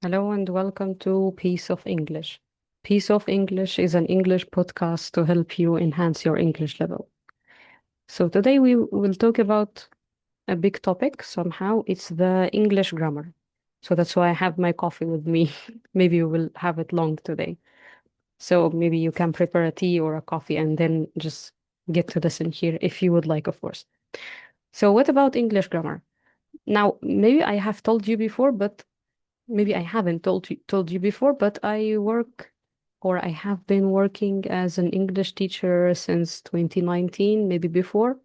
Hello and welcome to Piece of English. Piece of English is an English podcast to help you enhance your English level. So today we will talk about a big topic somehow. It's the English grammar. So that's why I have my coffee with me. Maybe we will have it long today. So maybe you can prepare a tea or a coffee and then just get to listen here if you would like, of course. So what about English grammar? Now, maybe I have told you before, but maybe I haven't told you before, but I have been working as an English teacher since 2019, maybe before.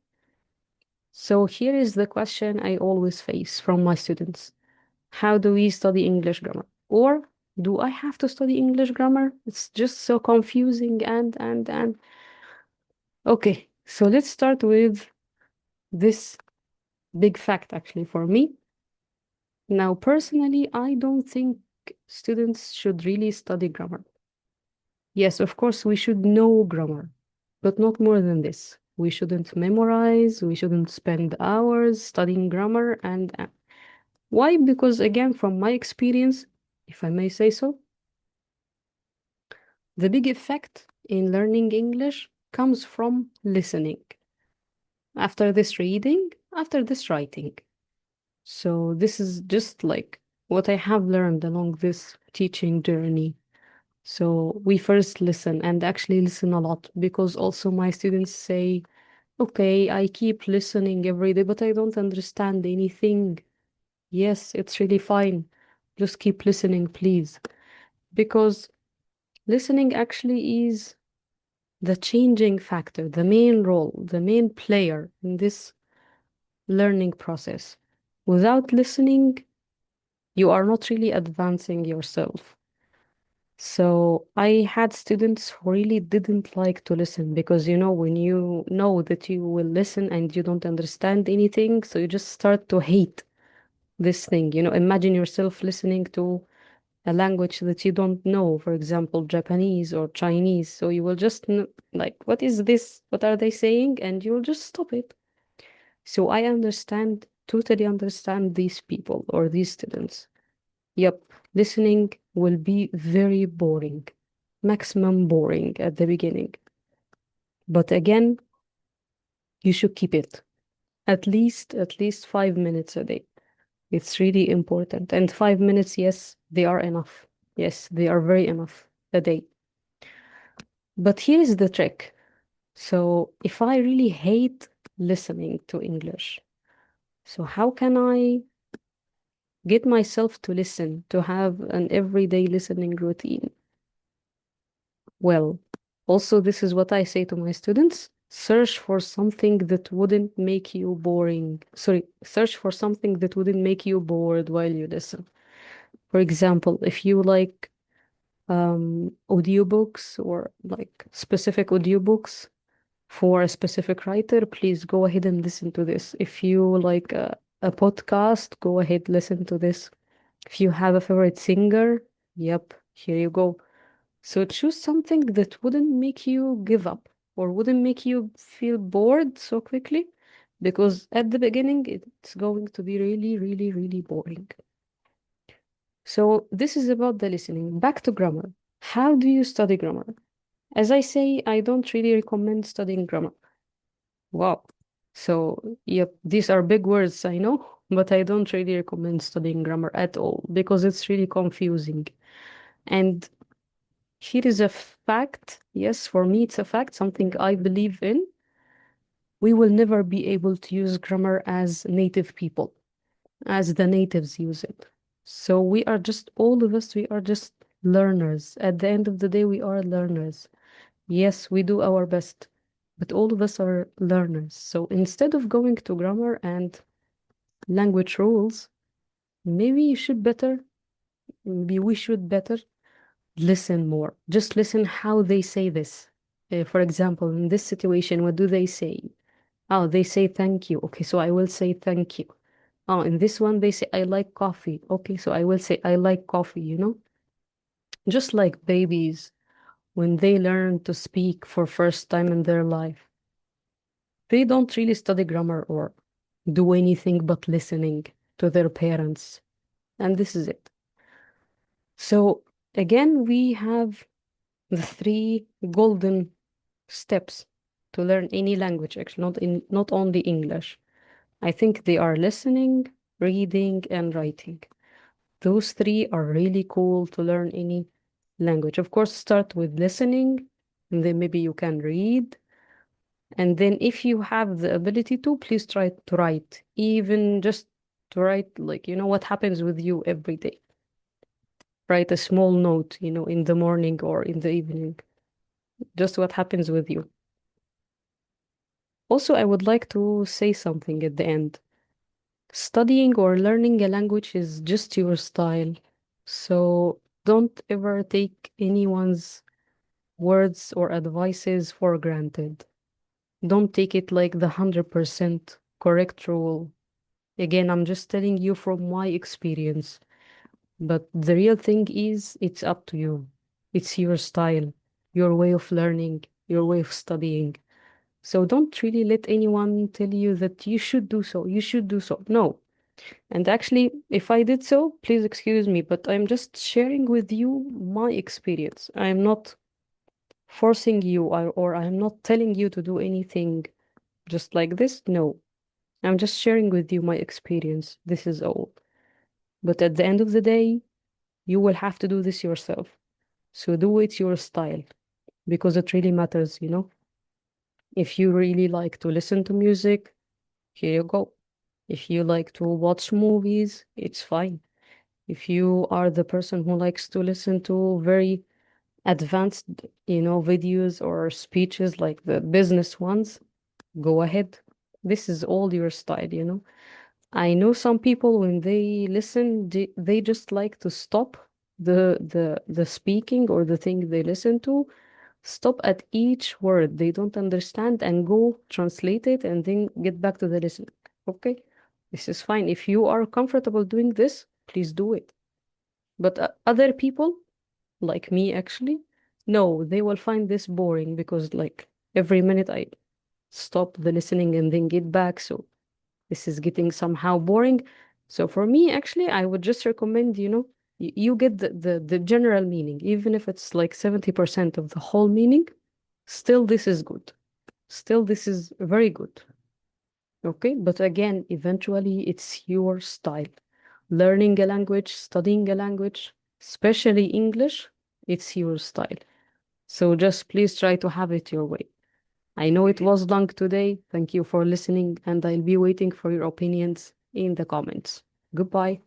So here is the question I always face from my students. How do we study English grammar? Or do I have to study English grammar? It's just so confusing and. Okay, so let's start with this big fact actually for me. Now, personally, I don't think students should really study grammar. Yes, of course, we should know grammar, but not more than this. We shouldn't memorize, we shouldn't spend hours studying grammar. And why? Because, again, from my experience, if I may say so, the big effect in learning English comes from listening. After this reading, after this writing. So, this is just like what I have learned along this teaching journey. So we first listen and actually listen a lot because also my students say, okay, I keep listening every day, but I don't understand anything. Yes, it's really fine. Just keep listening, please. Because listening actually is the changing factor, the main role, the main player in this learning process. Without listening, you are not really advancing yourself. So I had students who really didn't like to listen because, when you know that you will listen and you don't understand anything, so you just start to hate this thing. Imagine yourself listening to a language that you don't know, for example, Japanese or Chinese. So you will just like, what is this? What are they saying? And you will just stop it. So I totally understand these people or these students. Yep, listening will be very boring, maximum boring at the beginning. But again, you should keep it at least 5 minutes a day. It's really important. And 5 minutes, yes, they are enough. Yes, they are very enough a day. But here is the trick. So if I really hate listening to English, so how can I get myself to listen, to have an everyday listening routine? Well, also, this is what I say to my students. Search for something that wouldn't make you boring. Sorry, search for something that wouldn't make you bored while you listen. For example, if you like audiobooks or like specific audiobooks for a specific writer, please go ahead and listen to this. If you like a podcast, go ahead, listen to this. If you have a favorite singer, yep, here you go. So choose something that wouldn't make you give up or wouldn't make you feel bored so quickly, because at the beginning it's going to be really, really, really boring. So this is about the listening. Back to grammar. How do you study grammar? As I say, I don't really recommend studying grammar. Wow. So, yep, these are big words, I know, but I don't really recommend studying grammar at all because it's really confusing. And here is a fact. Yes, for me, it's a fact, something I believe in. We will never be able to use grammar as native people, as the natives use it. So all of us, we are just learners. At the end of the day, we are learners. Yes, we do our best, but all of us are learners. So instead of going to grammar and language rules, maybe we should better listen more. Just listen how they say this. For example, in this situation, what do they say? Oh, they say thank you. Okay, so I will say thank you. Oh, in this one, they say I like coffee. Okay, so I will say I like coffee. Just like babies when they learn to speak for first time in their life. They don't really study grammar or do anything but listening to their parents. And this is it. So again, we have the three golden steps to learn any language, actually, not only English. I think they are listening, reading, and writing. Those three are really cool to learn any language. Of course, start with listening, and then maybe you can read. And then if you have the ability to, please try to write, even just to write, like, what happens with you every day. Write a small note, in the morning or in the evening, just what happens with you. Also, I would like to say something at the end. Studying or learning a language is just your style. So don't ever take anyone's words or advices for granted. Don't take it like the 100% correct rule. Again, I'm just telling you from my experience. But the real thing is, it's up to you. It's your style, your way of learning, your way of studying. So don't really let anyone tell you that you should do so, you should do so. No. And actually, if I did so, please excuse me, but I'm just sharing with you my experience. I'm not forcing you, or I'm not telling you to do anything just like this. No, I'm just sharing with you my experience. This is all. But at the end of the day, you will have to do this yourself. So do it your style because it really matters. If you really like to listen to music, here you go. If you like to watch movies, it's fine. If you are the person who likes to listen to very advanced, videos or speeches like the business ones, go ahead. This is all your style. I know some people when they listen, they just like to stop the speaking or the thing they listen to, stop at each word they don't understand and go translate it and then get back to the listening. Okay, this is fine. If you are comfortable doing this, please do it. But other people, like me actually, no, they will find this boring because like every minute I stop the listening and then get back. So this is getting somehow boring. So for me, actually, I would just recommend, you get the general meaning, even if it's like 70% of the whole meaning, still this is good. Still, this is very good. Okay, but again, eventually it's your style. Learning a language, studying a language, especially English, it's your style. So just please try to have it your way. I know it was long today. Thank you for listening, and I'll be waiting for your opinions in the comments. Goodbye.